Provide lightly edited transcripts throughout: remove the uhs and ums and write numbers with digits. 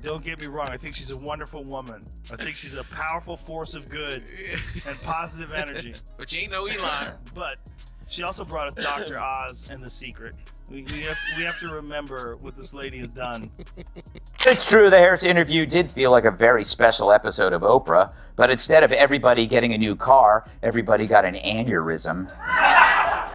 Don't get me wrong. I think she's a wonderful woman. I think she's a powerful force of good and positive energy. But you ain't no Elon. But she also brought us Dr. Oz and The Secret. We have to remember what this lady has done. It's true, the Harris interview did feel like a very special episode of Oprah, but instead of everybody getting a new car, everybody got an aneurysm.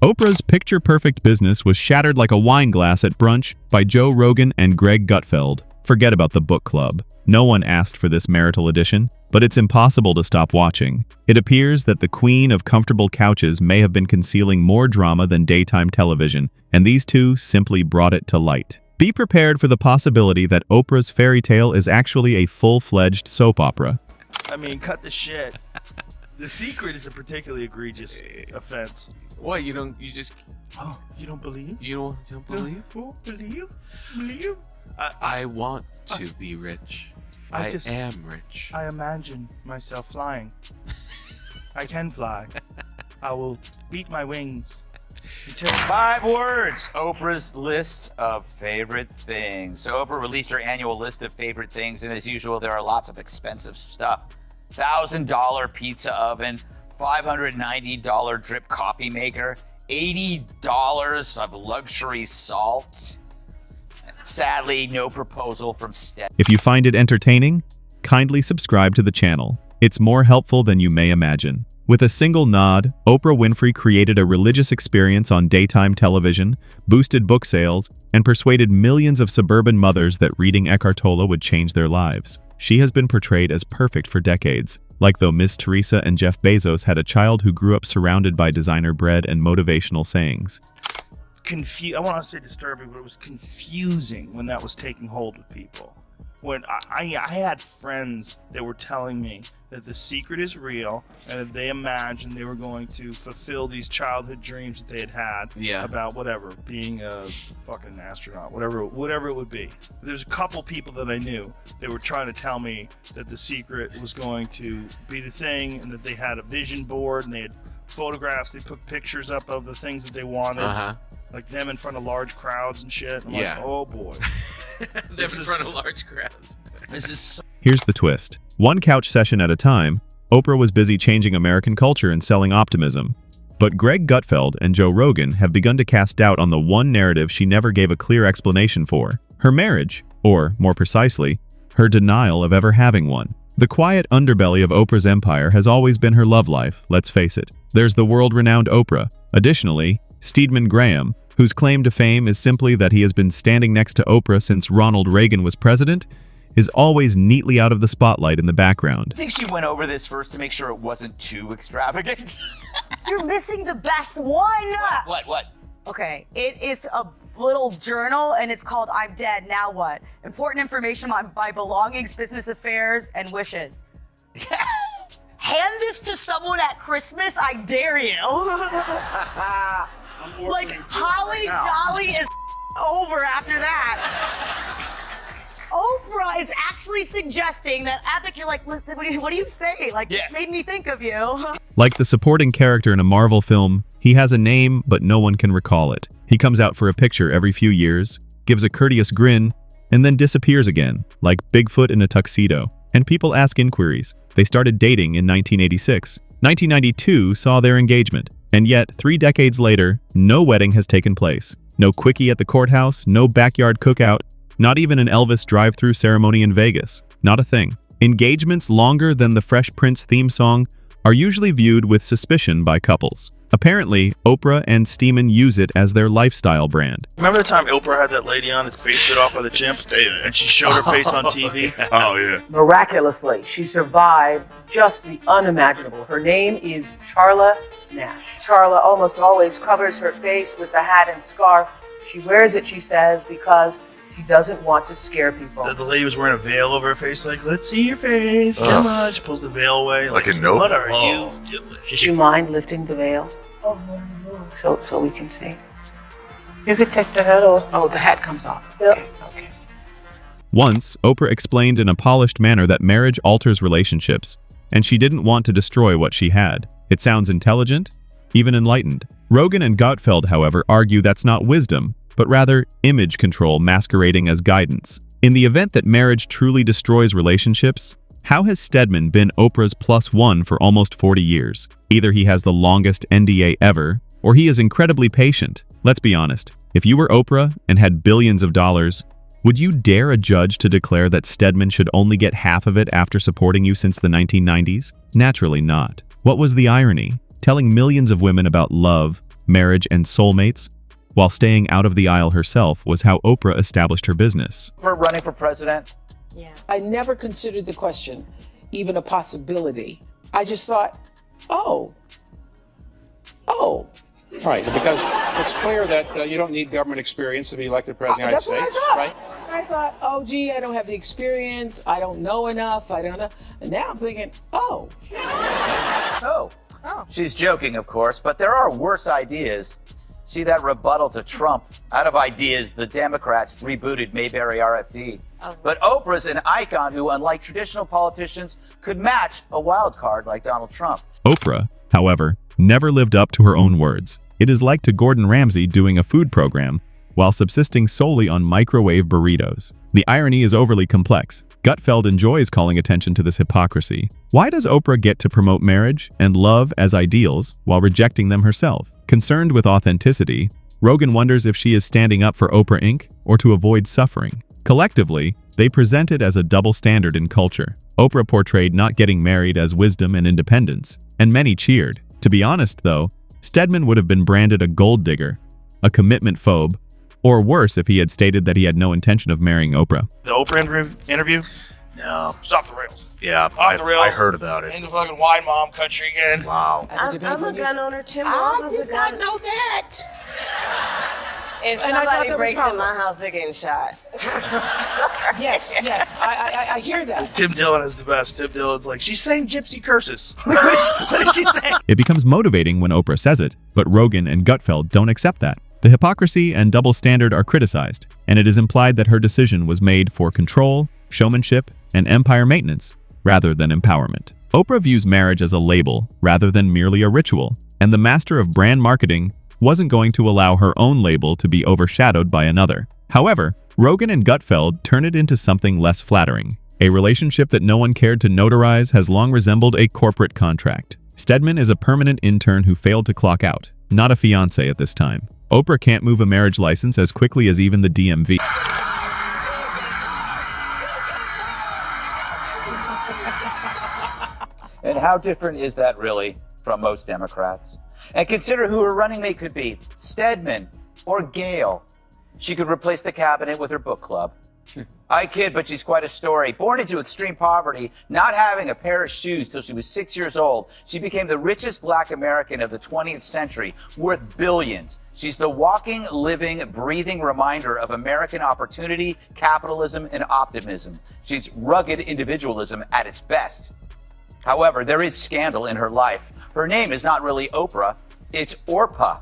Oprah's picture-perfect business was shattered like a wine glass at brunch by Joe Rogan and Greg Gutfeld. Forget about the book club. No one asked for this marital edition, but it's impossible to stop watching. It appears that the queen of comfortable couches may have been concealing more drama than daytime television, and these two simply brought it to light. Be prepared for the possibility that Oprah's fairy tale is actually a full-fledged soap opera. I mean, cut the shit. The Secret is a particularly egregious offense. What, you don't believe? You don't believe? Believe? I want to be rich. I am rich. I imagine myself flying. I can fly. I will beat my wings. 5 words. Oprah's list of favorite things. So Oprah released her annual list of favorite things, and as usual, there are lots of expensive stuff. $1,000 pizza oven, $590 drip coffee maker, $80 of luxury salt. Sadly, no proposal from Steph. If you find it entertaining, kindly subscribe to the channel. It's more helpful than you may imagine. With a single nod, Oprah Winfrey created a religious experience on daytime television, boosted book sales, and persuaded millions of suburban mothers that reading Eckhart Tolle would change their lives. She has been portrayed as perfect for decades, like though Miss Teresa and Jeff Bezos had a child who grew up surrounded by designer bread and motivational sayings. I want to say disturbing, but it was confusing when that was taking hold of people. When I had friends that were telling me that The Secret is real and that they imagined they were going to fulfill these childhood dreams that they had about whatever, being a fucking astronaut, whatever it would be. There's a couple people that I knew that were trying to tell me that The Secret was going to be the thing and that they had a vision board and they had photographs, they put pictures up of the things that they wanted, like them in front of large crowds and shit. I'm like, oh boy. Them in front of large crowds. Here's the twist. One couch session at a time, Oprah was busy changing American culture and selling optimism. But Greg Gutfeld and Joe Rogan have begun to cast doubt on the one narrative she never gave a clear explanation for: her marriage, or, more precisely, her denial of ever having one. The quiet underbelly of Oprah's empire has always been her love life, let's face it. There's the world-renowned Oprah. Additionally, Stedman Graham, whose claim to fame is simply that he has been standing next to Oprah since Ronald Reagan was president, is always neatly out of the spotlight in the background. I think she went over this first to make sure it wasn't too extravagant. You're missing the best one. What? Okay, it is a little journal and it's called I'm Dead, Now What? Important information on my belongings, business affairs, and wishes. Hand this to someone at Christmas, I dare you. Like, Holly Jolly is over after that. Oprah is actually suggesting that Epic, you're like, listen, what do you say? Like, this made me think of you. Like the supporting character in a Marvel film, he has a name, but no one can recall it. He comes out for a picture every few years, gives a courteous grin, and then disappears again, like Bigfoot in a tuxedo. And people ask inquiries. They started dating in 1986. 1992 saw their engagement. And yet, 3 decades later, no wedding has taken place. No quickie at the courthouse, no backyard cookout, not even an Elvis drive-thru ceremony in Vegas. Not a thing. Engagements longer than the Fresh Prince theme song are usually viewed with suspicion by couples. Apparently, Oprah and Stedman use it as their lifestyle brand. Remember the time Oprah had that lady on, its face bit off by the chimp, and she showed her face on TV? Oh, yeah. Miraculously, she survived just the unimaginable. Her name is Charla Nash. Charla almost always covers her face with the hat and scarf. She wears it, she says, because she doesn't want to scare people. The lady was wearing a veil over her face, like, let's see your face, come on. She pulls the veil away. Like a nope. What are you doing? Do you mind lifting the veil? So we can see. You could take the hat off. Oh, the hat comes off. Yep. Okay. Once, Oprah explained in a polished manner that marriage alters relationships, and she didn't want to destroy what she had. It sounds intelligent, even enlightened. Rogan and Gutfeld, however, argue that's not wisdom, but rather image control masquerading as guidance. In the event that marriage truly destroys relationships, how has Stedman been Oprah's +1 for almost 40 years? Either he has the longest NDA ever, or he is incredibly patient. Let's be honest, if you were Oprah and had billions of dollars, would you dare a judge to declare that Stedman should only get half of it after supporting you since the 1990s? Naturally not. What was the irony? Telling millions of women about love, marriage, and soulmates, while staying out of the aisle herself, was how Oprah established her business. For running for president? Yeah. I never considered the question even a possibility. I just thought, oh. Right, because it's clear that you don't need government experience to be elected president of the United States, right? I thought, oh, gee, I don't have the experience. I don't know enough. I don't know. And now I'm thinking, oh. She's joking, of course, but there are worse ideas. See that rebuttal to Trump? Out of ideas, the Democrats rebooted Mayberry RFD. But Oprah's an icon who, unlike traditional politicians, could match a wild card like Donald Trump. Oprah, however, never lived up to her own words. It is like to Gordon Ramsay doing a food program while subsisting solely on microwave burritos. The irony is overly complex. Gutfeld enjoys calling attention to this hypocrisy. Why does Oprah get to promote marriage and love as ideals while rejecting them herself? Concerned with authenticity, Rogan wonders if she is standing up for Oprah Inc. or to avoid suffering. Collectively, they present it as a double standard in culture. Oprah portrayed not getting married as wisdom and independence, and many cheered. To be honest, though, Stedman would have been branded a gold digger, a commitment phobe, or worse if he had stated that he had no intention of marrying Oprah. The Oprah interview? No. It's off the rails. Yeah, Off the rails. I heard about it. In the fucking wine mom country again. Wow. I'm a gun owner. Tim Walz is a gun. know that. If And I thought somebody that was breaks in wrong. my house, they're getting shot. Yes, I hear that. Tim Dillon is the best. Tim Dillon's like, she's saying gypsy curses. What is she saying? It becomes motivating when Oprah says it, but Rogan and Gutfeld don't accept that. The hypocrisy and double standard are criticized, and it is implied that her decision was made for control, showmanship, and empire maintenance, rather than empowerment. Oprah views marriage as a label rather than merely a ritual, and the master of brand marketing wasn't going to allow her own label to be overshadowed by another. However, Rogan and Gutfeld turn it into something less flattering. A relationship that no one cared to notarize has long resembled a corporate contract. Stedman is a permanent intern who failed to clock out, not a fiancé at this time. Oprah can't move a marriage license as quickly as even the DMV. And how different is that really from most Democrats? And consider who her running mate could be. Stedman or Gayle. She could replace the cabinet with her book club. I kid, but she's quite a story. Born into extreme poverty, not having a pair of shoes till she was 6 years old, she became the richest Black American of the 20th century, worth billions. She's the walking, living, breathing reminder of American opportunity, capitalism, and optimism. She's rugged individualism at its best. However, there is scandal in her life. Her name is not really Oprah, it's Orpah.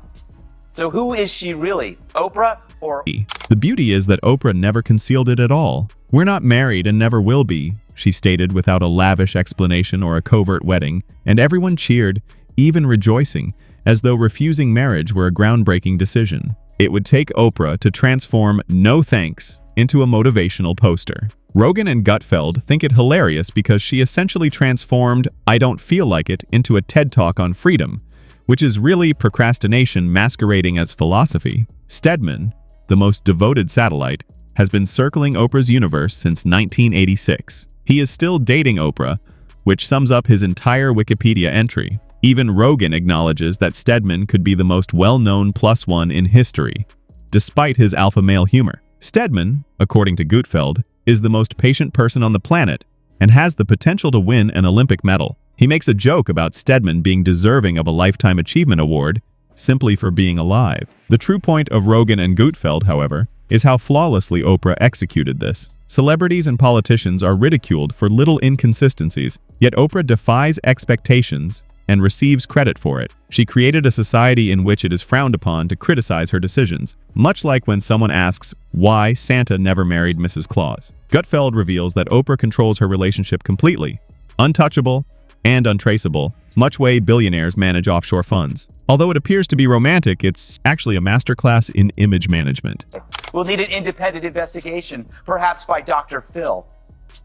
So who is she really, Oprah or... The beauty is that Oprah never concealed it at all. "We're not married and never will be," she stated without a lavish explanation or a covert wedding, and everyone cheered, even rejoicing, as though refusing marriage were a groundbreaking decision. It would take Oprah to transform "no thanks" into a motivational poster. Rogan and Gutfeld think it hilarious because she essentially transformed "I don't feel like it" into a TED Talk on freedom, which is really procrastination masquerading as philosophy. Stedman, the most devoted satellite, has been circling Oprah's universe since 1986. He is still dating Oprah, which sums up his entire Wikipedia entry. Even Rogan acknowledges that Stedman could be the most well-known +1 in history, despite his alpha male humor. Stedman, according to Gutfeld, is the most patient person on the planet and has the potential to win an Olympic medal. He makes a joke about Stedman being deserving of a Lifetime Achievement Award simply for being alive. The true point of Rogan and Gutfeld, however, is how flawlessly Oprah executed this. Celebrities and politicians are ridiculed for little inconsistencies, yet Oprah defies expectations and receives credit for it. She created a society in which it is frowned upon to criticize her decisions, much like when someone asks why Santa never married Mrs. Claus. Gutfeld reveals that Oprah controls her relationship completely, untouchable and untraceable, much way billionaires manage offshore funds. Although it appears to be romantic, it's actually a masterclass in image management. We'll need an independent investigation, perhaps by Dr. Phil.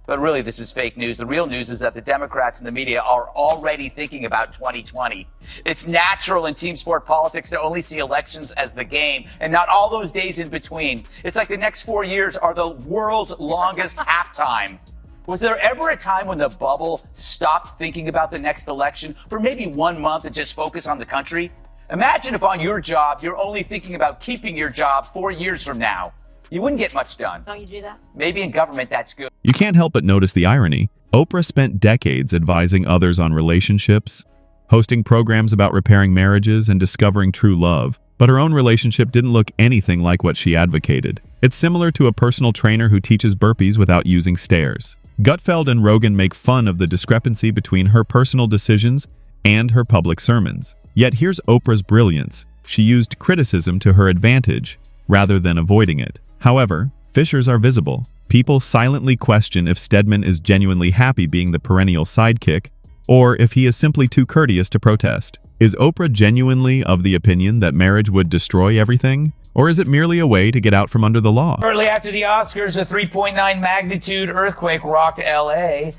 But really, this is fake news. The real news is that the Democrats and the media are already thinking about 2020. It's natural in team sport politics to only see elections as the game and not all those days in between. It's like the next 4 years are the world's longest halftime. Was there ever a time when the bubble stopped thinking about the next election for maybe 1 month and just focus on the country? Imagine if on your job, you're only thinking about keeping your job 4 years from now. You wouldn't get much done. Don't you do that? Maybe in government, that's good. You can't help but notice the irony. Oprah spent decades advising others on relationships, hosting programs about repairing marriages and discovering true love, but her own relationship didn't look anything like what she advocated. It's similar to a personal trainer who teaches burpees without using stairs. Gutfeld and Rogan make fun of the discrepancy between her personal decisions and her public sermons. Yet here's Oprah's brilliance. She used criticism to her advantage, rather than avoiding it. However, fissures are visible. People silently question if Stedman is genuinely happy being the perennial sidekick, or if he is simply too courteous to protest. Is Oprah genuinely of the opinion that marriage would destroy everything? Or is it merely a way to get out from under the law? Shortly after the Oscars, a 3.9 magnitude earthquake rocked LA.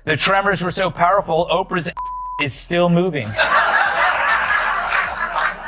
The tremors were so powerful, Oprah's is still moving.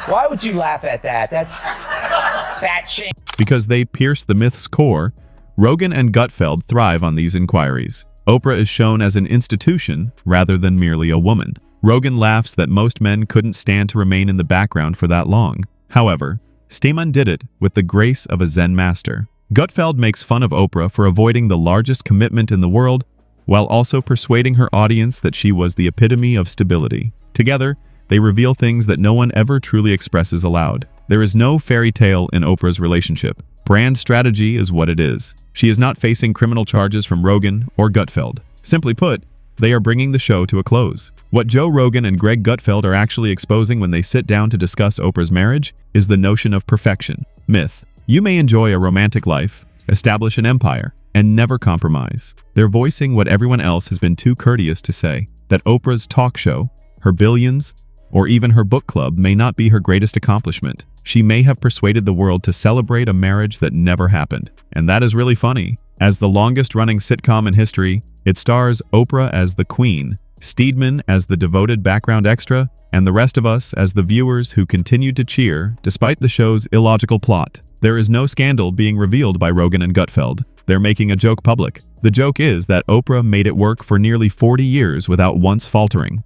Why would you laugh at that? That's fat shame. Because they pierce the myth's core, Rogan and Gutfeld thrive on these inquiries. Oprah is shown as an institution rather than merely a woman. Rogan laughs that most men couldn't stand to remain in the background for that long. However, Stedman did it with the grace of a Zen master. Gutfeld makes fun of Oprah for avoiding the largest commitment in the world, while also persuading her audience that she was the epitome of stability. Together, they reveal things that no one ever truly expresses aloud. There is no fairy tale in Oprah's relationship. Brand strategy is what it is. She is not facing criminal charges from Rogan or Gutfeld. Simply put, they are bringing the show to a close. What Joe Rogan and Greg Gutfeld are actually exposing when they sit down to discuss Oprah's marriage is the notion of perfection. Myth. You may enjoy a romantic life, establish an empire, and never compromise. They're voicing what everyone else has been too courteous to say, that Oprah's talk show, her billions, or even her book club may not be her greatest accomplishment. She may have persuaded the world to celebrate a marriage that never happened. And that is really funny. As the longest-running sitcom in history, it stars Oprah as the queen, Stedman as the devoted background extra, and the rest of us as the viewers who continued to cheer despite the show's illogical plot. There is no scandal being revealed by Rogan and Gutfeld. They're making a joke public. The joke is that Oprah made it work for nearly 40 years without once faltering.